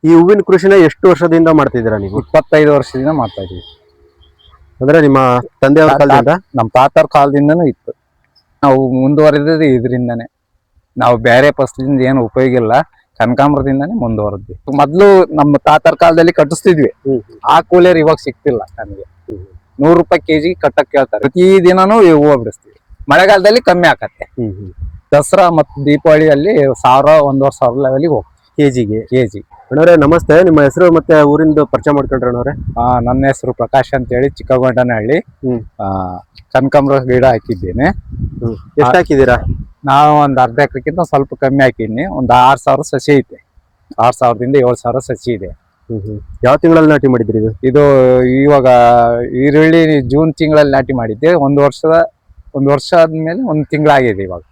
ಈ ಹೂವಿನ ಕೃಷಿನ ಎಷ್ಟು ವರ್ಷದಿಂದ ಮಾಡ್ತಿದ್ದೀರಾ ನೀವು? 25 ವರ್ಷದಿಂದ ಮಾಡ್ತಾ ಇದೀವಿ. ಅಂದ್ರೆ ನಿಮ್ಮ ತಂದೆಯವರ ಕಾಲದಿಂದ? ನಮ್ಮ ತಾತರ ಕಾಲದಿಂದನೂ ಇತ್ತು. ನಾವು ಮುಂದುವರೆದಿದ್ದು ಇದರಿಂದಾನೆ. ನಾವು ಬೇರೆ ಫಸಲಿಂದ ಏನು ಉಪಯೋಗ ಇಲ್ಲ, ಕನಕಾಂಬರದಿಂದಾನೆ ಮುಂದುವರೆದ್ವಿ. ಮೊದ್ಲು ನಮ್ಮ ತಾತರ ಕಾಲದಲ್ಲಿ ಕಟ್ಟಿಸ್ತಿದ್ವಿ, ಆ ಕೂಲಿಯರ್ ಇವಾಗ ಸಿಗ್ತಿಲ್ಲ ನಮಗೆ. 100 ರೂಪಾಯಿ ಕೆಜಿ ಕಟ್ಟಕ್ ಕೇಳ್ತಾರೆ. ಪ್ರತಿ ದಿನಾನು ಹೂವು ಬಿಡಿಸ್ತೀವಿ. ಮಳೆಗಾಲದಲ್ಲಿ ಕಮ್ಮಿ ಆಕತ್ತೆ. ದಸರಾ ಮತ್ತು ದೀಪಾವಳಿಯಲ್ಲಿ 1000-1500 ಲೆವೆಲ್ಗೆ ಹೋಗ್ತೀವಿ ಕೆಜಿ. ಅಣ್ಣವ್ರೆ ನಮಸ್ತೆ, ನಿಮ್ಮ ಹೆಸರು ಮತ್ತೆ ಊರಿಂದ ಪರಿಚಯ ಮಾಡ್ಕೊಂಡ್ರೆ ಅಣ್ಣವ್ರೆ? ನನ್ನ ಹೆಸರು ಪ್ರಕಾಶ್ ಅಂತ ಹೇಳಿ, ಚಿಕ್ಕಗೊಂಡನಹಳ್ಳಿ. ಕನಕಾಂಬರ ಗಿಡ ಹಾಕಿದ್ದೇನೆ. ಎಷ್ಟು ಹಾಕಿದ್ದೀರಾ? ನಾವು ಒಂದ್ ಅರ್ಧ ಎಕರೆಕ್ಕಿಂತ ಸ್ವಲ್ಪ ಕಮ್ಮಿ ಹಾಕಿದ್ದೀನಿ. ಒಂದು 6000 ಸಸಿ ಐತೆ. 6000ದಿಂದ 7000 ಸಸಿ ಇದೆ. ಯಾವ ತಿಂಗಳಲ್ಲಿ ನಾಟಿ ಮಾಡಿದ್ರಿ ಇದು? ಇವಾಗ ಈರುಳ್ಳಿ ಜೂನ್ ತಿಂಗಳಲ್ಲಿ ನಾಟಿ ಮಾಡಿದ್ದೆ. ಒಂದು ವರ್ಷ ಆದ್ಮೇಲೆ 1 ತಿಂಗಳಾಗಿದೆ ಇವಾಗ.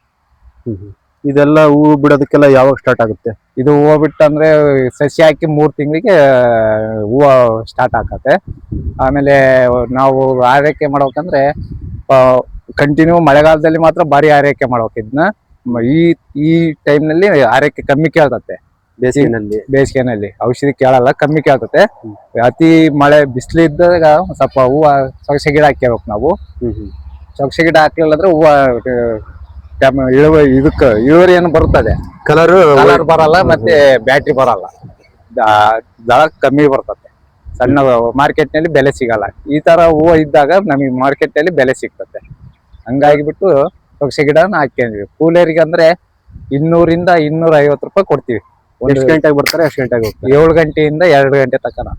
ಇದೆಲ್ಲ ಹೂವು ಬಿಡೋದಕ್ಕೆಲ್ಲ ಯಾವಾಗ ಸ್ಟಾರ್ಟ್ ಆಗುತ್ತೆ? ಇದು ಹೂವು ಬಿಟ್ಟಂದ್ರೆ ಸಸಿ ಹಾಕಿ 3 ತಿಂಗಳಿಗೆ ಹೂವು ಸ್ಟಾರ್ಟ್ ಆಗತ್ತೆ. ಆಮೇಲೆ ನಾವು ಆರೈಕೆ ಮಾಡ್ಬೇಕಂದ್ರೆ ಕಂಟಿನ್ಯೂ ಮಳೆಗಾಲದಲ್ಲಿ ಮಾತ್ರ ಭಾರಿ ಆರೈಕೆ ಮಾಡ್ಬೇಕು. ಇದನ್ನ ಈ ಟೈಮ್ನಲ್ಲಿ ಆರೈಕೆ ಕಮ್ಮಿ ಕೇಳ್ತತೆ. ಬೇಸಿಗೆನಲ್ಲಿ ಔಷಧಿ ಕೇಳಲ್ಲ, ಕಮ್ಮಿ ಕೇಳ್ತತೆ. ಅತಿ ಮಳೆ ಬಿಸಿಲಿದ್ದಾಗ ಸ್ವಲ್ಪ ಹೂವು ಸೊಗಸೆ ಗಿಡ ಹಾಕ್ಯಬೇಕು ನಾವು. ಸೊಗಸೆ ಗಿಡ ಹಾಕ್ಲಿಲ್ಲಂದ್ರೆ ಹೂವು ಇಳುವರಿ ಏನು ಬರುತ್ತದೆ, ಕಲರ್ ಬರಲ್ಲ, ಮತ್ತೆ ಬ್ಯಾಟ್ರಿ ಬರಲ್ಲ, ದಳ ಕಮ್ಮಿ ಬರ್ತದೆ. ಸಣ್ಣ ಮಾರ್ಕೆಟ್ ನಲ್ಲಿ ಬೆಲೆ ಸಿಗಲ್ಲ. ಈ ತರ ಹೂವು ಇದ್ದಾಗ ನಮಗೆ ಮಾರ್ಕೆಟ್ ನಲ್ಲಿ ಬೆಲೆ ಸಿಗ್ತದೆ. ಹಂಗಾಗಿಬಿಟ್ಟು ಸೊಗಸೆ ಗಿಡನ ಹಾಕ್ಯಂದ್ವಿ. ಕೂಲಿಯರಿಗೆ ಅಂದ್ರೆ 200ರಿಂದ 250 ರೂಪಾಯಿ ಕೊಡ್ತೀವಿ. ಎಷ್ಟು ಗಂಟೆಗೆ ಬರ್ತಾರೆ? ಎಷ್ಟು ಗಂಟೆಗೆ ಹೋಗ್ತಾರೆ? 7 ಗಂಟೆಯಿಂದ 2 ಗಂಟೆ ತನಕ.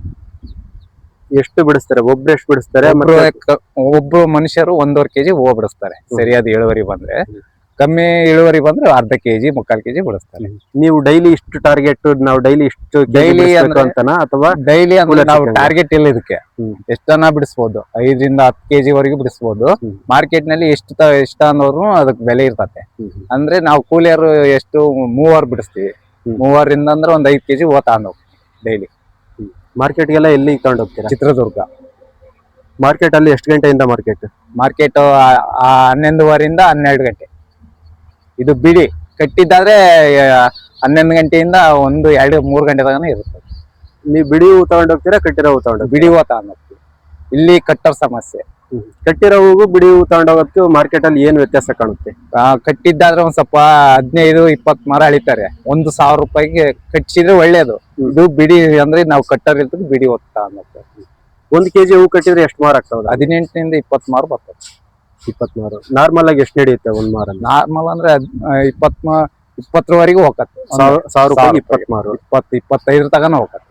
ಎಷ್ಟು ಬಿಡಿಸ್ತಾರೆ? ಒಬ್ರು ಎಷ್ಟು ಬಿಡಿಸ್ತಾರೆ? ಒಬ್ರು ಮನುಷ್ಯರು 1.5 ಕೆಜಿ ಹೂವು ಬಿಡಿಸ್ತಾರೆ. ಸರಿಯಾದ ಇಳುವರಿ ಬಂದ್ರೆ. ಕಮ್ಮಿ ಇಳುವರಿ ಬಂದ್ರೆ ಅರ್ಧ ಕೆಜಿ 3/4 ಕೆಜಿ ಬಿಡಿಸ್ತಾರೆ. ನೀವು ಡೈಲಿ ಇಷ್ಟು ಟಾರ್ಗೆಟ್, ನಾವು ಡೈಲಿ ಇಷ್ಟು ಡೈಲಿ ಅಂತನಾ? ಅಥವಾ ಡೈಲಿ ಅಂದ್ರೆ ನಾವು ಟಾರ್ಗೆಟ್ ಇಲ್ಲ ಇದಕ್ಕೆ. ಎಷ್ಟನ್ನ ಬಿಡಿಸ್ಬೋದು, 5ರಿಂದ 10 ಕೆಜಿ ವರೆಗೂ ಬಿಡಿಸ್ಬೋದು. ಮಾರ್ಕೆಟ್ ನಲ್ಲಿ ಎಷ್ಟು ಅನ್ನೋರು ಅದಕ್ಕೆ ಬೆಲೆ ಇರ್ತತೆ. ಅಂದ್ರೆ ನಾವು ಕೂಲಿಯರು ಎಷ್ಟು 3 ಬಿಡಿಸ್ತೀವಿ. 3ರಿಂದ ಅಂದ್ರೆ ಒಂದ್ 5 ಕೆಜಿ ಹೂವು ತಗೊಂಡು ಡೈಲಿ. ಮಾರ್ಕೆಟ್ಗೆಲ್ಲ ಎಲ್ಲಿ ತಗೊಂಡು ಹೋಗ್ತೀರಾ? ಚಿತ್ರದುರ್ಗ ಮಾರ್ಕೆಟ್ ಅಲ್ಲಿ ಎಷ್ಟು ಗಂಟೆಯಿಂದ ಮಾರ್ಕೆಟ್ 11:30ರಿಂದ 12 ಗಂಟೆ. ಇದು ಬಿಡಿ ಕಟ್ಟಿದ್ದಾದ್ರೆ 11 ಗಂಟೆಯಿಂದ 1, 2, 3 ಗಂಟೆ ತನಕ ಇರುತ್ತೆ. ನೀವು ಬಿಡಿ ಹೂ ತಗೊಂಡು ಹೋಗ್ತೀರಾ, ಕಟ್ಟಿರೋ ಹೂ ತಗೊಂಡು? ಬಿಡಿ ಹೂವು ತಗೊಂಡು ಹೋಗ್ತೀವಿ. ಇಲ್ಲಿ ಕಟ್ಟರ್ ಸಮಸ್ಯೆ. ಕಟ್ಟಿರೋ ಹೂವು ಬಿಡಿ ಹೂ ತಗೊಂಡೋಗೋದಕ್ಕೆ ಮಾರ್ಕೆಟ್ ಅಲ್ಲಿ ಏನು ವ್ಯತ್ಯಾಸ ಕಾಣುತ್ತೆ? ಕಟ್ಟಿದ್ದಾದ್ರೆ ಒಂದ್ ಸ್ವಲ್ಪ 15-20 ಮರ ಅಳಿತಾರೆ. 1,000 ರೂಪಾಯಿಗೆ ಕಟ್ಟಿಸಿದ್ರೆ ಒಳ್ಳೇದು. ಇದು ಬಿಡಿ ಅಂದ್ರೆ ನಾವು ಕಟ್ಟರ್ ಇರ್ತದೆ, ಬಿಡಿ ಹೂ ತಗೊಂಡು ಹೋಗ್ತೇವೆ. 1 ಕೆಜಿ ಹೂ ಕಟ್ಟಿದ್ರೆ ಎಷ್ಟು ಮಾರ ಆಗ್ತಾವ? 18ರಿಂದ 20 ಮಾರು ಬರ್ತದೆ. 20 ಮಾರು. ನಾರ್ಮಲ್ ಆಗಿ ಎಷ್ಟು ನಡೆಯುತ್ತೆ ಒಂದ್ ಮಾರ? ನಾರ್ಮಲ್ ಅಂದ್ರೆ 20ವರೆಗೂ ಹೋಗತ್ತೆ. 1000 ರೂಪಾಯಿ 20 ಮಾರು. 20-25 ತಗನ ಹೋಗತ್ತೆ.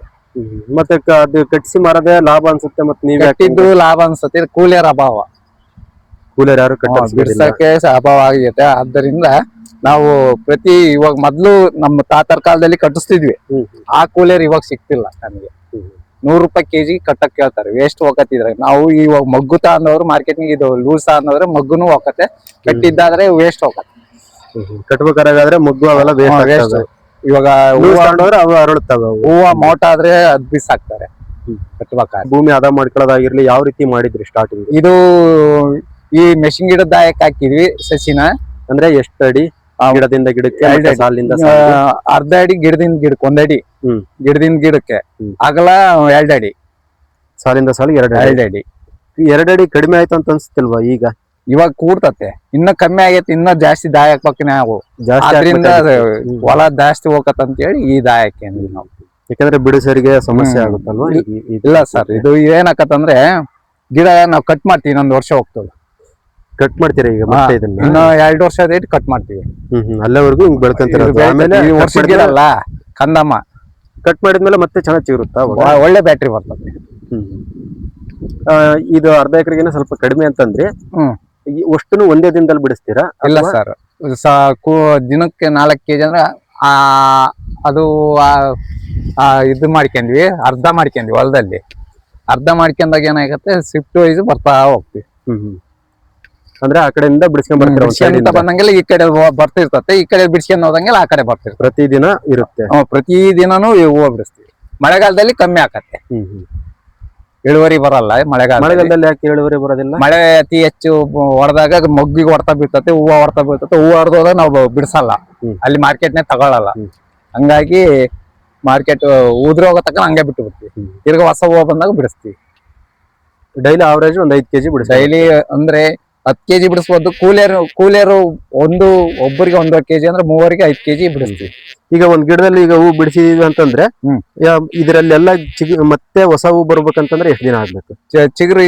ಮತ್ತೆ ಅದು ಕಟ್ಟಿಸಿ ಮಾರದೆ ಲಾಭ ಅನ್ಸುತ್ತೆ. ಮತ್ತೆ ನೀವು ಕಟ್ಟಿದ್ದು ಲಾಭ ಅನ್ಸುತ್ತೆ. ಕೂಲಿಯರ್ ಅಭಾವ. ಕೂಲಿಯರ್ ಯಾರು ಬಿಡ್ಸಕ್ಕೆ ಅಭಾವ ಆಗೈತೆ. ಆದ್ದರಿಂದ ನಾವು ಇವಾಗ ಮೊದ್ಲು ನಮ್ಮ ತಾತರ ಕಾಲದಲ್ಲಿ ಕಟ್ಟಿಸ್ತಿದ್ವಿ. ಆ ಕೂಲಿಯರ್ ಇವಾಗ ಸಿಗ್ತಿಲ್ಲ ನಮಗೆ. 100 ರೂಪಾಯಿ ಕೆಜಿ ಕಟ್ಟಕ್ ಕೇಳ್ತಾರೆ. ವೇಸ್ಟ್ ಹೋಗತ್ತಿದ್ರೆ ನಾವು ಇವಾಗ ಮಗ್ಗು ತಗೊಂಡವ್ರು ಮಾರ್ಕೆಟ್ನಿಗೆ ಇದು ಲೂಸ್ ಅನ್ನೋದ್ರೆ ಮಗ್ಗುನು ಹೋಗತ್ತೆ. ಕಟ್ಟಿದ್ದಾದ್ರೆ ವೇಸ್ಟ್ ಹೋಗತ್ತೆ. ಕಟ್ಬೇಕಾದ್ರೆ ಮಗ್ಗು ಅವೆಲ್ಲ ವೇಸ್ಟ್. ಇವಾಗ ಅವು ಅರಳುತ್ತವೆ. ಹೂವು ಮೋಟ ಆದ್ರೆ ಅದ್ ಬಿಸಾಕ್ತಾರೆ ಕಟ್ಬೇಕಾದ್ರೆ. ಭೂಮಿ ಹದ ಮಾಡ್ಕೊಳ್ಳೋದಾಗಿರ್ಲಿ, ಯಾವ ರೀತಿ ಮಾಡಿದ್ರಿ ಸ್ಟಾರ್ಟಿಂಗ್? ಇದು ಈ ಮೆಷಿನ್ ಗಿಡದ ದಾಯಕ್ ಹಾಕಿದ್ವಿ ಸಸಿನ. ಅಂದ್ರೆ ಎಷ್ಟು ಅಡಿ ಗಿಡದಿಂದ ಗಿಡಕ್ಕೆ? ಅರ್ಧ ಅಡಿ ಗಿಡದಿಂದ ಗಿಡಕ್ಕೆ 1 ಅಡಿ. ಗಿಡದಿಂದ ಗಿಡಕ್ಕೆ ಅಗಲ 2 ಅಡಿ. ಸಾಲಿಂದ ಸಾಲಿ 2 ಅಡಿ. 2 ಅಡಿ ಕಡಿಮೆ ಆಯ್ತು ಅಂತ ಅನ್ಸುತ್ತಿಲ್ವಾ? ಇವಾಗ ಕೂಡ್ತತೆ. ಇನ್ನ ಕಮ್ಮಿ ಆಗೈತೆ. ಇನ್ನ ಜಾಸ್ತಿ ದಾಯ ಹಾಕ್ಬೇಕು ನಾವು. ಅದರಿಂದ ಹೊಲ ಜಾಸ್ತಿ ಹೋಗತ್ತಂತ ಹೇಳಿ ಈ ದಾಯ ಹಾಕೇನ್ವಿ ನಾವು. ಯಾಕಂದ್ರೆ ಬಿಡಿಸರಿಗೆ ಸಮಸ್ಯೆ ಆಗುತ್ತಲ್ವಾ? ಇಲ್ಲ ಸರ್, ಇದು ಏನಾಕತ್ತಂದ್ರೆ ಗಿಡ ನಾವು ಕಟ್ ಮಾಡ್ತೀವಿ. ಇನ್ನೊಂದು ವರ್ಷ ಹೋಗ್ತದೆ. ಕಟ್ ಮಾಡ್ತೀರಾ ಈಗ? ಮತ್ತೆ ಇದನ್ನ ಇನ್ನ 2 ವರ್ಷ ಆದೈತಿ ಕಟ್ ಮಾಡ್ತೀವಿ. ಅಲ್ಲಿವರೆಗೂ ಹಿಂಗ್ ಬೆಳ್ಕೊಂತೀರ. ಆಮೇಲೆ ವರ್ಷ ಗಿಡ ಅಲ್ಲ, ಕಂದಮ್ಮ. ಕಟ್ ಮಾಡಿದ್ಮೇಲೆ ಮತ್ತೆ ಚೆನ್ನಾಗಿ ಚಿಗುರುತ್ತಾ? ಒಳ್ಳೆ ಬ್ಯಾಟ್ರಿ ಬರ್ತದೆ. ಇದು ಅರ್ಧ ಎಕರೆಗೆ ಸ್ವಲ್ಪ ಕಡಿಮೆ ಅಂತಂದ್ರೆ ಅಷ್ಟನ್ನು ಒಂದೇ ದಿನದಲ್ಲಿ ಬಿಡಿಸ್ತೀರಾ? ಇಲ್ಲ ಸರ್, ದಿನಕ್ಕೆ 4 ಕೆಜಿ ಅಂದ್ರೆ ಅದು ಇದು ಮಾಡ್ಕೊಂಡ್ವಿ. ಅರ್ಧ ಮಾಡ್ಕೊಂಡ್ವಿ ಹೊಲದಲ್ಲಿ. ಅರ್ಧ ಮಾಡ್ಕೊಂಡಾಗ ಏನಾಗತ್ತೆ, ಶಿಫ್ಟ್ ವೈಸ್ ಬರ್ತಾ ಹೋಗ್ತಿವಿ. ಅಂದ್ರೆ ಆ ಕಡೆಯಿಂದ ಬಿಡಿಸ್ಕೊಂಡ್ ಬಂದಂಗೆಲ್ಲ ಈ ಕಡೆ ಬರ್ತಿರ್ತತೆ. ಈ ಕಡೆ ಬಿಡಿಸ್ಕೊಂಡ್ ಹೋದಂಗೆಲ್ಲ ಆ ಕಡೆ ಬರ್ತಿರ್ತದೆ. ಪ್ರತಿದಿನ ಇರುತ್ತೆ. ಪ್ರತಿ ದಿನಾನು ಹೂವು ಬಿಡಿಸ್ತೀವಿ. ಮಳೆಗಾಲದಲ್ಲಿ ಕಮ್ಮಿ ಆಗತ್ತೆ, ಇಳುವರಿ ಬರಲ್ಲ. ಮಳೆಗಾಲದಲ್ಲಿ ಯಾಕೆ ಇಳುವರಿ ಬರೋದಿಲ್ಲ? ಮಳೆ ಅತಿ ಹೆಚ್ಚು ಹೊಡೆದಾಗ ಮೊಗ್ಗಿಗೆ ಹೊಡ್ತಾ ಬೀಳ್ತತೆ, ಹೂವು ಹೊಡ್ತಾ ಬೀಳ್ತತೆ. ಹೂವು ಹೊಡೆದೋದಾಗ ನಾವು ಬಿಡಿಸಲ್ಲ, ಅಲ್ಲಿ ಮಾರ್ಕೆಟ್ನೇ ತಗೊಳಲ್ಲ. ಹಂಗಾಗಿ ಮಾರ್ಕೆಟ್ ಉದ್ರೋಗ ತಕ್ಕ ಹಂಗೆ ಬಿಟ್ಟು ಬಿಡ್ತೀವಿ. ತಿರ್ಗ ಹೊಸ ಹೂವು ಬಂದಾಗ ಬಿಡಿಸ್ತೀವಿ. ಡೈಲಿ ಆವರೇಜ್ ಒಂದ್ 5 kg ಬಿಡಿಸ್ತೀವಿ. ಡೈಲಿ ಅಂದ್ರೆ 10 kg ಬಿಡಿಸ್ಬೋದು. ಕೂಲಿಯರು ಒಬ್ಬರಿಗೆ 1.5 kg ಅಂದ್ರೆ ಮೂವರಿಗೆ 5 kg ಬಿಡಿಸ್ತೀವಿ. ಈಗ ಒಂದ್ ಗಿಡದಲ್ಲಿ ಈಗ ಹೂ ಬಿಡಿಸಿದೀವಿ ಅಂತಂದ್ರೆ ಇದರಲ್ಲೆಲ್ಲ ಮತ್ತೆ ಹೊಸ ಹೂ ಬರ್ಬೇಕಂತಂದ್ರೆ ಎಷ್ಟು ದಿನ ಆಗ್ಬೇಕು? ಚಿಗುರು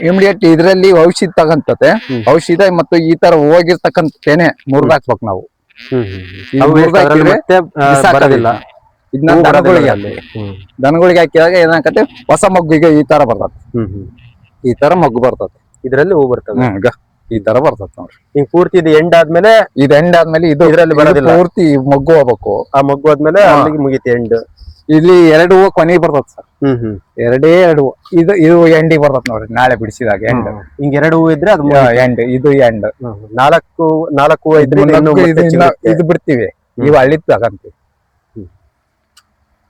ಇಮಿಡಿಯೇಟ್ ಇದ್ರಲ್ಲಿ ಔಷಧಿ ತಗಂತತೆ. ಔಷಧ ಮತ್ತು ಈ ತರ ಹೋಗಿರ್ತಕ್ಕಂಥ ತೆನೆ ಮುರಿದಾಕ್ಬೇಕು ನಾವು. ಬರೋದಿಲ್ಲ. ಇದನ್ನ ದನಗಳಿಗೆ ಹಾಕಿದಾಗ ಏನಾಗತ್ತೆ, ಹೊಸ ಮಗ್ಗಿಗೆ ಈ ತರ ಬರ್ತದೆ. ಈ ತರ ಮಗ್ಗು ಬರ್ತದೆ. ಇದ್ರಲ್ಲಿ ಹೂ ಬರ್ತದೆ. ಈ ತರ ಬರ್ತದೆ ನೋಡ್ರಿ. ಹಿಂಗ್ ಪೂರ್ತಿ ಇದು ಎಂಡ್ ಆದ್ಮೇಲೆ ಇದು ಇದ್ರಲ್ಲಿ ಬರೋದಿಲ್ಲ. ಪೂರ್ತಿ ಮಗ್ಗು ಹೋಗ್ಬೇಕು. ಆ ಮಗ್ಗು ಆದ್ಮೇಲೆ ಅಲ್ಲಿಗೆ ಮುಗೀತಿ ಎಂಡ್. ಇಲ್ಲಿ 2 ಹೂವು ಕೊನೆಗೆ ಬರ್ತದೆ ಸರ್. 2 ಹೂವು. ಇದು ಎಂಡಿಗೆ ಬರ್ತದೆ ನೋಡ್ರಿ. ನಾಳೆ ಬಿಡಿಸಿದಾಗ ಎಂಡ್. ಹಿಂಗ್ 2 ಹೂವು ಇದ್ರೆ ಅದು ಎಂಡ್. ಇದು ಎಂಡ್. 4 ಹೂವು ಇದ್ರೆ ಇದು ಬಿಡ್ತೀವಿ. ಇವು ಹಳ್ಳಿದ್ ತಗಂತೀವಿ.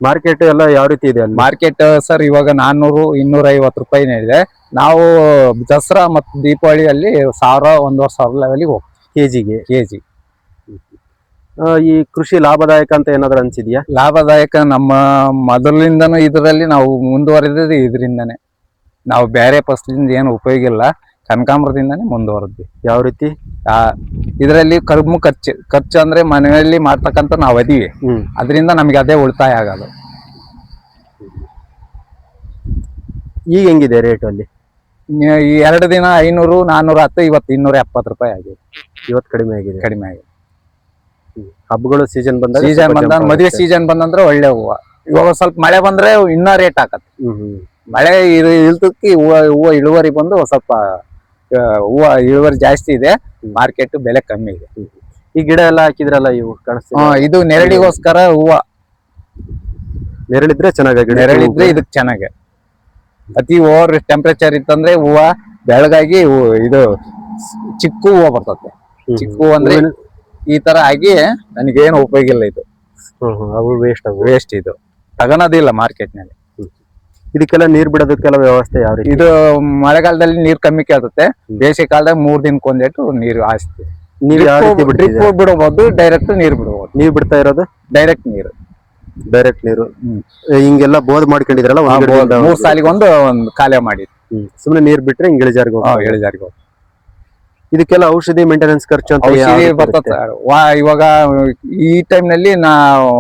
ಮಾರ್ಕೆಟ್ ಎಲ್ಲ ಯಾವ ರೀತಿ ಇದೆ? ಮಾರ್ಕೆಟ್ ಸರ್ ಇವಾಗ 400-250 ರೂಪಾಯಿನೇ ಇದೆ. ನಾವು ದಸರಾ ಮತ್ತು ದೀಪಾವಳಿಯಲ್ಲಿ 1000-1500 ಲೆವೆಲ್ಗೆ ಹೋಗ್ತೀವಿ ಕೆಜಿ. ಈ ಕೃಷಿ ಲಾಭದಾಯಕ ಅಂತ ಏನಾದ್ರು ಅನ್ಸಿದ್ಯಾ? ಲಾಭದಾಯಕ ನಮ್ಮ ಮೊದಲಿಂದನೂ ಇದರಲ್ಲಿ ನಾವು ಮುಂದುವರೆದಿದ್ದು ಇದರಿಂದನೇ. ನಾವು ಬೇರೆ ಫಸಲಿಂದ ಏನು ಉಪಯೋಗ ಇಲ್ಲ. ಕನಕಾಂಬರದಿಂದಾನೇ ಮುಂದುವರೆದ್ವಿ. ಯಾವ ರೀತಿ? ಇದರಲ್ಲಿ ಖರ್ಚು ಅಂದ್ರೆ ಮನೆಯಲ್ಲಿ ಮಾಡ್ತಕ್ಕಂಥ ನಾವು ಅದೀವಿ. ಅದರಿಂದ ನಮ್ಗೆ ಅದೇ ಉಳಿತಾಯ ಆಗೋದು. ಈಗ ಹೆಂಗಿದೆ ರೇಟ್ ಅಲ್ಲಿ? ಈ 2 ದಿನ 500, 410, ಇವತ್ತು 270 ರೂಪಾಯಿ ಆಗಿದೆ. ಇವತ್ತು ಕಡಿಮೆ ಆಗಿದೆ. ಹಬ್ಬಗಳು ಸೀಸನ್ ಬಂದ ಮದುವೆ ಸೀಸನ್ ಬಂದಂದ್ರೆ ಒಳ್ಳೆ ಹೂವು. ಇವಾಗ ಸ್ವಲ್ಪ ಮಳೆ ಬಂದ್ರೆ ಇನ್ನ ರೇಟ್ ಹಾಕತ್ತೆ. ಮಳೆ ಇಲ್ದಕ್ಕೆ ಹೂವು ಇಳುವರಿ ಬಂದು ಸ್ವಲ್ಪ ಹೂವು ಇಳುವರಿ ಜಾಸ್ತಿ ಇದೆ. ಮಾರ್ಕೆಟ್ ಬೆಲೆ ಕಮ್ಮಿ ಇದೆ. ಈ ಗಿಡ ಎಲ್ಲ ಹಾಕಿದ್ರಲ್ಲ, ಇವು ಕಾಣಿಸ್ತಿದೆ. ಇದು ನೆರಳಿಗೋಸ್ಕರ ಹೂವು. ನೆರಳಿದ್ರೆ ಚೆನ್ನಾಗಿ. ನೆರಳಿದ್ರೆ ಇದಕ್ ಚೆನ್ನಾಗಿ. ಅತಿ ಓವರ್ ಟೆಂಪರೇಚರ್ ಇತ್ತಂದ್ರೆ ಹೂವ ಬೆಳಗಾಗಿ ಇದು ಚಿಕ್ಕ ಹೂವು ಬರ್ತದೆ. ಚಿಕ್ಕ ಹೂವು ಅಂದ್ರೆ ಈ ತರ ಆಗಿ ನನಗೇನು ಉಪಯೋಗ ಇಲ್ಲ. ಇದು ವೇಸ್ಟ್. ಇದು ತಗೊಳೋದಿಲ್ಲ ಮಾರ್ಕೆಟ್ ನಲ್ಲಿ. ಇದಕ್ಕೆಲ್ಲ ನೀರ್ ಬಿಡೋದಕ್ಕೆಲ್ಲ ವ್ಯವಸ್ಥೆ ಯಾವ ರೀತಿ? ಇದು ಮಳೆಗಾಲದಲ್ಲಿ ನೀರ್ ಕಮ್ಮಿ ಕೇಳ್ತತೆ. ಬೇಸಿಗೆ ಕಾಲದಾಗ 3 ದಿನಕ್ಕೆ ಒಂದೇಟು ನೀರು ಹಾಯಿಸ್ತೀವಿ. ನೀರ್ ಯಾವ ರೀತಿ ಬಿಡಬಹುದು, ಡೈರೆಕ್ಟ್ ನೀರು ಬಿಡಬಹುದು. ನೀರ್ ಬಿಡ್ತಾ ಇರೋದು ಡೈರೆಕ್ಟ್ ನೀರು. ಹಿಂಗೆಲ್ಲ ಬೋದ್ ಮಾಡ್ಕೊಂಡಿದ್ರಲ್ಲ, 3 ಸಾಲಿಗೆ ಒಂದು ಖಾಲಿ ಮಾಡಿ ಸುಮ್ನೆ ನೀರ್ ಬಿಟ್ರೆ ಹಿಂಗ್ ಇಳಿಜಾರಿಗೆ. ಇದಕ್ಕೆಲ್ಲ ಔಷಧಿ ಮೇಂಟೆನೆನ್ಸ್ ಖರ್ಚು ಅಂತ ಬರ್ತದೆ. ಇವಾಗ ಈ ಟೈಮ್ ನಲ್ಲಿ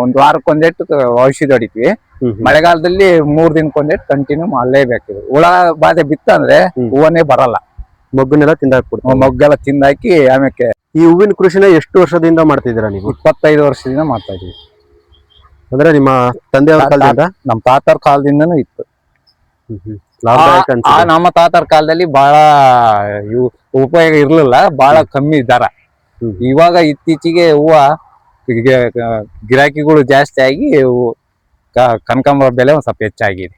ಒಂದ್ ವಾರಕ್ಕೆ ಒಂದೇಟು ಔಷಧಿ ಹೊಡಿತೀವಿ. ಮಳೆಗಾಲದಲ್ಲಿ 3 ದಿನಕ್ಕೆ ಒಂದೇಟು ಕಂಟಿನ್ಯೂ ಮಾಡಲೇಬೇಕು. ಹುಳ ಬಾಧೆ ಬಿತ್ತಂದ್ರೆ ಹೂವನೇ ಬರಲ್ಲ. ಮೊಗ್ಗನ್ನೆಲ್ಲ ತಿಂದಾಕ್ಬಿಡ್ತೀವಿ. ಮೊಗ್ಗೆಲ್ಲ ತಿಂದಾಕಿ ಆಮೇಲೆ. ಈ ಹೂವಿನ ಕೃಷಿನ ಎಷ್ಟು ವರ್ಷದಿಂದ ಮಾಡ್ತಿದ್ದೀರಾ ನೀವು? 25 ವರ್ಷದಿಂದ ಮಾಡ್ತಾ ಇದೀವಿ. ಅಂದ್ರೆ ನಿಮ್ಮ ತಂದೆಯವ್ರ ಕಾಲದಿಂದ? ನಮ್ಮ ತಾತರ ಕಾಲದಿಂದನೂ ಇತ್ತು. ನಮ್ಮ ತಾತರ ಕಾಲದಲ್ಲಿ ಬಹಳ ಉಪಯೋಗ ಇರ್ಲಿಲ್ಲ. ಬಹಳ ಕಮ್ಮಿ ದರ. ಇವಾಗ ಇತ್ತೀಚೆಗೆ ಹೂವ ಗಿರಾಕಿಗಳು ಜಾಸ್ತಿ ಆಗಿ ಕನಕಾಂಬರ ಬೆಲೆ ಒಂದ್ ಸ್ವಲ್ಪ ಹೆಚ್ಚಾಗಿದೆ.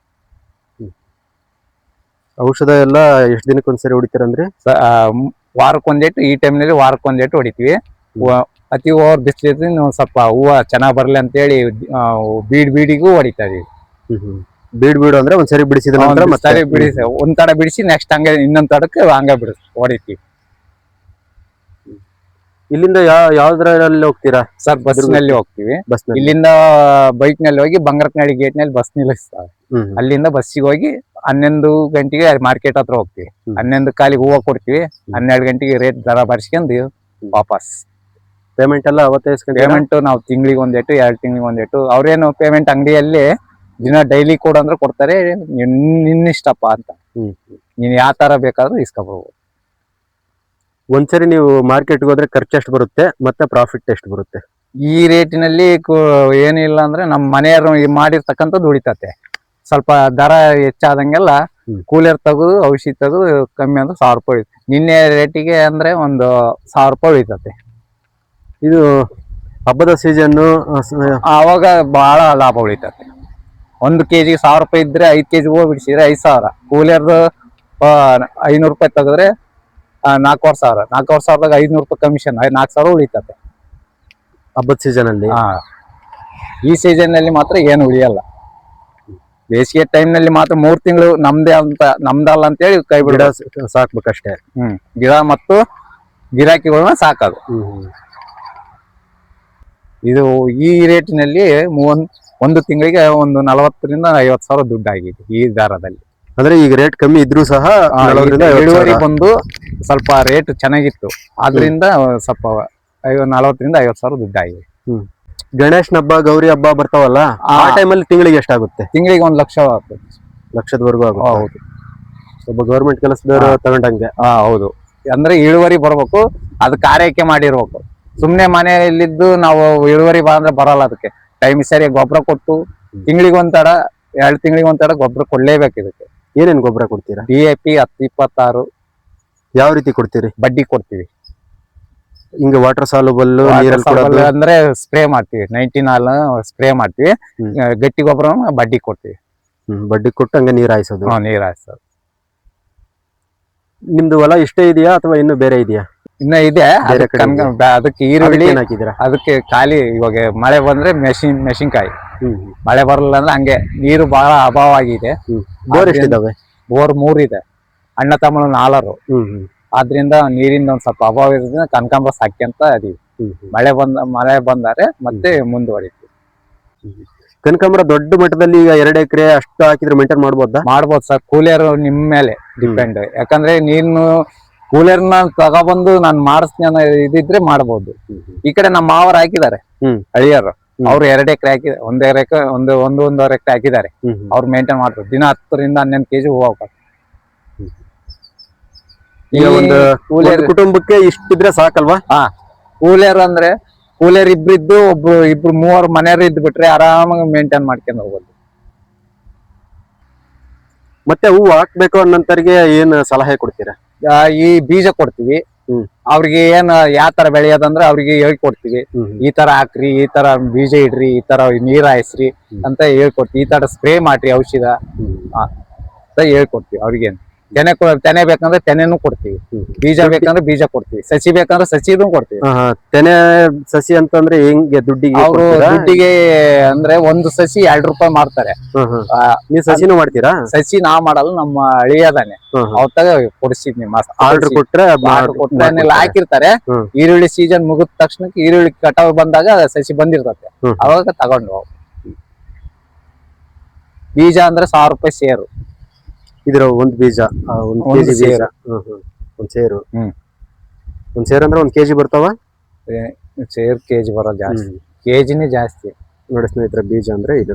ಔಷಧ ಎಲ್ಲ ಎಷ್ಟು ದಿನಕ್ಕೆ ಒಂದ್ಸರಿ ಹೊಡಿತೀರಂದ್ರೆ? ವಾರಕ್ಕೊಂದೇಟು. ಈ ಟೈಮ್ ನಲ್ಲಿ ವಾರಕ್ಕೊಂದೇಟು ಹೊಡಿತೀವಿ. ಅತಿ ಓವರ್ ಬಿಸಿಲಿದ್ರೆ ಒಂದ್ ಸ್ವಲ್ಪ ಹೂವ ಚೆನ್ನಾಗ್ ಬರ್ಲಿ ಅಂತ ಹೇಳಿ ಬೀಡಿಗೂ ಹೊಡಿತಾ ಇದೀವಿ. ಬೀಡು ಅಂದ್ರೆ ಒಂದ್ಸರಿ ಬಿಡಿಸಿದ ನಂತರ ಮತ್ತೆ ಬಿಡಿಸಿ ಒಂದ್ ತಡ ಬಿಡಿಸಿ ನೆಕ್ಸ್ಟ್ ಹಂಗೆ ಇನ್ನೊಂದ್ ತಡಕ್ಕೆ ಹಂಗ ಹೊಡಿತೀವಿ. ಇಲ್ಲಿಂದ ಯಾವ್ದ್ರಲ್ಲಿ ಹೋಗ್ತೀರಾ ಸರ್? ಬಸ್ ನಲ್ಲಿ ಹೋಗ್ತೀವಿ. ಇಲ್ಲಿಂದ ಬೈಕ್ ನಲ್ಲಿ ಹೋಗಿ ಬಂಗಾರಕನಹಳ್ಳಿ ಗೇಟ್ ನಲ್ಲಿ ಬಸ್ ನಿಲ್ಲಿಸ್ತಾರೆ. ಅಲ್ಲಿಂದ ಬಸ್ಸಿಗೆ ಹೋಗಿ 11 ಗಂಟೆಗೆ ಮಾರ್ಕೆಟ್ ಹತ್ರ ಹೋಗ್ತೀವಿ. 11 ಕಾಲಿಗೆ ಹೂವು ಕೊಡ್ತೀವಿ. 12 ಗಂಟೆಗೆ ರೇಟ್ ದರ ಬರ್ಸ್ಕೊಂಡು ವಾಪಸ್. ಪೇಮೆಂಟ್ ಎಲ್ಲ ಅವತ್ತೇ ಪೇಮೆಂಟ್ ನಾವು ತಿಂಗಳಿಗೆ ಒಂದೇಟು 2 ತಿಂಗಳಿಗೆ ಒಂದೇಟು. ಅವ್ರೇನು ಪೇಮೆಂಟ್ ಅಂಗಡಿಯಲ್ಲಿ ದಿನ ಡೈಲಿ ಕೊಡು ಅಂದ್ರೆ ಕೊಡ್ತಾರೆ. ನಿನ್ನಿಷ್ಟಪ್ಪ ಅಂತ. ನೀನ್ ಯಾವ ತರ ಬೇಕಾದ್ರೂ ಇಸ್ಕೊಬಹುದು. ಒಂದ್ಸರಿ ನೀವು ಮಾರ್ಕೆಟ್ಗೆ ಹೋದ್ರೆ ಖರ್ಚು ಎಷ್ಟು ಬರುತ್ತೆ ಮತ್ತೆ ಪ್ರಾಫಿಟ್ ಎಷ್ಟು ಬರುತ್ತೆ? ಈ ರೇಟಿನಲ್ಲಿ ಏನಿಲ್ಲ ಅಂದ್ರೆ ನಮ್ಮ ಮನೆಯವರು ಮಾಡಿರ್ತಕ್ಕಂಥದ್ದು ಉಳಿತತೆ. ಸ್ವಲ್ಪ ದರ ಹೆಚ್ಚಾದಂಗೆಲ್ಲ ಕೂಲರ್ ತೆಗೆದು ಔಷಧಿ ತೆಗೆದು ಕಮ್ಮಿ ಅಂದ್ರೆ 1000 ರೂಪಾಯಿ. ನಿನ್ನೆ ರೇಟಿಗೆ ಅಂದ್ರೆ ಒಂದು 1000 ರೂಪಾಯಿ ಉಳಿತತೆ. ಇದು ಹಬ್ಬದ ಸೀಸನ್ ಆವಾಗ ಬಹಳ ಲಾಭ ಉಳಿತತೆ. 1 ಕೆಜಿಗೆ 1000 ರೂಪಾಯಿ ಇದ್ರೆ 5 ಕೆಜಿ ಹೂವು ಬಿಡಿಸಿದ್ರೆ 5000. ಕೂಲರ್ದು 500 ರೂಪಾಯಿ ತೆಗೆದ್ರೆ 4000. 4000ದಾಗ 500 ರೂಪಾಯಿ ಕಮಿಷನ್, 4000 ಉಳಿತತೆ ಹಬ್ಬದ ಸೀಸನ್ ಅಲ್ಲಿ. ಈ ಸೀಸನ್ ನಲ್ಲಿ ಮಾತ್ರ ಏನು ಉಳಿಯಲ್ಲ. ಬೇಸಿಗೆ ಟೈಮ್ ನಲ್ಲಿ ಮಾತ್ರ 3 ತಿಂಗಳು ನಮ್ದಲ್ಲ ಅಂತ ಹೇಳಿ ಕೈ ಬಿಡ ಸಾಕ್ಬೇಕಷ್ಟೇ. ಗಿಡ ಮತ್ತು ಗಿರಾಕಿಗಳನ್ನ ಸಾಕೋದು. ಇದು ಈ ರೇಟಿನಲ್ಲಿ ಒಂದು ತಿಂಗಳಿಗೆ ಒಂದು 40,000-50,000 ದುಡ್ಡು ಆಗಿದೆ ಈ ದಾರದಲ್ಲಿ. ಅಂದ್ರೆ ಈಗ ರೇಟ್ ಕಮ್ಮಿ ಇದ್ರೂ ಸಹ 40,000 50,000 ಇಳುವರಿ ಬಂದು ಸ್ವಲ್ಪ ರೇಟ್ ಚೆನ್ನಾಗಿತ್ತು, ಆದ್ರಿಂದ ಸ್ವಲ್ಪ 40,000-50,000 ದುಡ್ಡು ಆಗಿದೆ. ಗಣೇಶನ ಹಬ್ಬ ಗೌರಿ ಹಬ್ಬ ಬರ್ತಾವಲ್ಲ, ಆ ಟೈಮಲ್ಲಿ ತಿಂಗಳಿಗೆ ಎಷ್ಟಾಗುತ್ತೆ? ತಿಂಗಳಿಗೆ 1,00,000 ಆಗ್ತದೆ. ಲಕ್ಷದವರೆಗೂ ಆಗುತ್ತೆ. ಹೌದು, ಒಬ್ಬ ಗೌರ್ಮೆಂಟ್ ಕೆಲಸದವರು ತಗೊಂಡಂಗೆ. ಹೌದು. ಅಂದ್ರೆ ಇಳುವರಿ ಬರ್ಬೇಕು, ಅದಕ್ಕೆ ಆರೈಕೆ ಮಾಡಿರ್ಬೇಕು. ಸುಮ್ನೆ ಮನೆಯಲ್ಲಿದ್ದು ನಾವು ಇಳುವರಿ ಅಂದ್ರೆ ಬರಲ್ಲ. ಅದಕ್ಕೆ ಟೈಮ್ ಸರಿಯಾಗಿ ಗೊಬ್ಬರ ಕೊಟ್ಟು, ತಿಂಗಳಿಗೆ ಒಂದ್ 2 ತಿಂಗಳಿಗೆ ಒಂದ್ ಗೊಬ್ಬರ ಕೊಡ್ಲೇಬೇಕು. ಇದಕ್ಕೆ ಏನೇನ್ ಗೊಬ್ಬರ ಕೊಡ್ತೀರಾ? DAP 10-26. ಯಾವ ರೀತಿ ಕೊಡ್ತೀರಿ? ಬಡ್ಡಿ ಕೊಡ್ತೀವಿ. ಹಿಂಗ ವಾಟರ್ ಸಾಲುಬಲ್ ಅಂದ್ರೆ ಸ್ಪ್ರೇ ಮಾಡ್ತೀವಿ, 19 ಸ್ಪ್ರೇ ಮಾಡ್ತೀವಿ. ಗಟ್ಟಿ ಗೊಬ್ಬರ ಬಡ್ಡಿ ಕೊಡ್ತೀವಿ. ಬಡ್ಡಿ ಕೊಟ್ಟು ಹಂಗ ನೀರ್ ಹಾಯಿಸೋದು. ನೀರ್ ಹಾಯಿಸೋದು. ನಿಮ್ದು ಹೊಲ ಇಷ್ಟೇ ಇದೆಯಾ ಅಥವಾ ಇನ್ನು ಬೇರೆ ಇದೆಯಾ? ಇನ್ನ ಇದೆ. ಅದಕ್ಕೆ ಈರುಳ್ಳಿ ಹಾಕಿದ್ದೀರಾ? ಅದಕ್ಕೆ ಖಾಲಿ ಇವಾಗ ಮಳೆ ಬಂದ್ರೆ ಮೆಣಸಿನ್ಕಾಯಿ, ಮಳೆ ಬರಲ್ಲ ಅಂದ್ರೆ ಹಂಗೆ. ನೀರು ಬಹಳ ಅಭಾವ ಆಗಿದೆ. ಬೋರ್ ಎಷ್ಟಿದಾವೆ? ಬೋರ್ 3 ಇದೆ, ಅಣ್ಣ ತಮ್ಮ 4. ಆದ್ರಿಂದ ನೀರಿಂದ ಒಂದ್ ಸ್ವಲ್ಪ ಅಭಾವ ಇರೋದ್ರಿಂದ ಕನಕಾಂಬರ ಸಾಕ್ಯಂತ ಅದೀವಿ. ಮಳೆ ಬಂದರೆ ಮತ್ತೆ ಮುಂದುವರಿತೀವಿ. ಕನಕಾಂಬರ ದೊಡ್ಡ ಮಟ್ಟದಲ್ಲಿ ಈಗ 2 ಎಕರೆ ಅಷ್ಟು ಹಾಕಿದ್ರೆ ಮೇಂಟೈನ್ ಮಾಡ್ಬೋದಾ? ಮಾಡ್ಬೋದು ಸರ್. ಕೂಲಿಯರ್ ನಿಮ್ ಮೇಲೆ ಡಿಪೆಂಡ್. ಯಾಕಂದ್ರೆ ನೀನು ಕೂಲಿಯರ್ನ ತಗೊಬಂದು ನಾನು ಮಾಡಿಸ್ತೀನಿ ಅನ್ನೋ ಇದಿದ್ರೆ ಮಾಡ್ಬೋದು. ಈ ಕಡೆ ನಮ್ಮ ಮಾವರು ಹಾಕಿದ್ದಾರೆ, ಹಳಿಯರು. ಅವ್ರು 2 ಎಕರೆ ಹಾಕಿದ್ದಾರೆ, 1.5 ಎಕರೆ ಹಾಕಿದ್ದಾರೆ. ಅವ್ರು ಮೇಂಟೈನ್ ಮಾಡ್ತಾರೆ. ದಿನ 10-11 ಕೆಜಿ ಹೂವು ಹಾಕ್ತಾರೆ. ಈಗ ಒಂದು ಕುಟುಂಬಕ್ಕೆ ಇಷ್ಟಿದ್ರೆ ಸಾಕಲ್ವಾ? ಕೂಲಿಯರ್ ಅಂದ್ರೆ ಕೂಲಿಯರ್ ಇಬ್ರು 3 ಮನೆಯವರು ಇದ್ದು ಬಿಟ್ರೆ ಆರಾಮಾಗಿ ಮೇಂಟೈನ್ ಮಾಡ್ಕೊಂಡು ಹೋಗೋದು. ಮತ್ತೆ ಹೂವು ಹಾಕ್ಬೇಕು ಅನ್ನೋಂತರಿಗೆ ಏನ್ ಸಲಹೆ ಕೊಡ್ತೀರಾ? ಈ ಬೀಜ ಕೊಡ್ತೀವಿ. ಅವ್ರಿಗೆ ಏನ್ ಯಾವ ತರ ಬೆಳೆಯೋದಂದ್ರೆ ಅವ್ರಿಗೆ ಹೇಳ್ಕೊಡ್ತೀವಿ. ಈ ತರ ಹಾಕ್ರಿ, ಈ ತರ ಬೀಜ ಇಡ್ರಿ, ಈ ತರ ನೀರ್ ಹಾಯಿಸ್ರಿ ಅಂತ ಹೇಳ್ಕೊಡ್ತೀವಿ. ಈ ತರ ಸ್ಪ್ರೇ ಮಾಡ್ರಿ ಔಷಧ ಅಂತ ಹೇಳ್ಕೊಡ್ತೀವಿ. ಅವ್ರಿಗೆ ತೆನೆ ಬೇಕಂದ್ರೆ ತೆನೆನೂ ಕೊಡ್ತೀವಿ, ಬೀಜ ಬೇಕಂದ್ರೆ ಬೀಜ ಕೊಡ್ತೀವಿ, ಸಸಿ ಬೇಕಂದ್ರೆ ಸಸಿನೂ ಕೊಡ್ತೀವಿ. ತೆನೆ ಸಸಿ ಅಂತಂದ್ರೆ ಹೆಂಗೆ ದುಡ್ಡಿಗೆ? ಅವರು ದುಡ್ಡಿಗೆ ಅಂದ್ರೆ ಒಂದು ಸಸಿ 2 ರೂಪಾಯಿ ಮಾರ್ತಾರೆ. ನೀವು ಸಸಿನೂ ಮಾಡ್ತೀರಾ? ಸಸಿ ನಾ ಮಾಡಲ್ಲ, ನಮ್ಮ ಅಳಿಯದಾನೆ ಅವ್ರ ತಗ ಕೊಡಿಸಿದ್ನಿ. ಆರ್ಡರ್ ಕೊಟ್ರೆ ಹಾಕಿರ್ತಾರೆ. ಈರುಳ್ಳಿ ಸೀಸನ್ ಮುಗಿದ ತಕ್ಷಣಕ್ಕೆ ಈರುಳ್ಳಿ ಕಟಾವ್ ಬಂದಾಗ ಸಸಿ ಬಂದಿರ್ತತೆ, ಅವಾಗ ತಗೊಂಡು. ಬೀಜ ಅಂದ್ರೆ 1,000 ರೂಪಾಯಿ ಸೇರು. ಇದ್ರ ಒಂದ್ ಬೀಜ, ಒಂದ್ ಕೆಜಿ ಬೀಜ, ಒಂದ್ ಸೇರು. ಒಂದ್ ಸೇರು ಅಂದ್ರೆ 1 ಕೆಜಿ ಬರ್ತಾವ? ಸೇರ್ ಕೆಜಿ ಬರೋದು ಜಾಸ್ತಿ, ಕೆಜಿನೇ ಜಾಸ್ತಿ ನೋಡಿ ಸ್ನೇಹಿತರೆ. ಬೀಜ ಅಂದ್ರೆ ಇದು.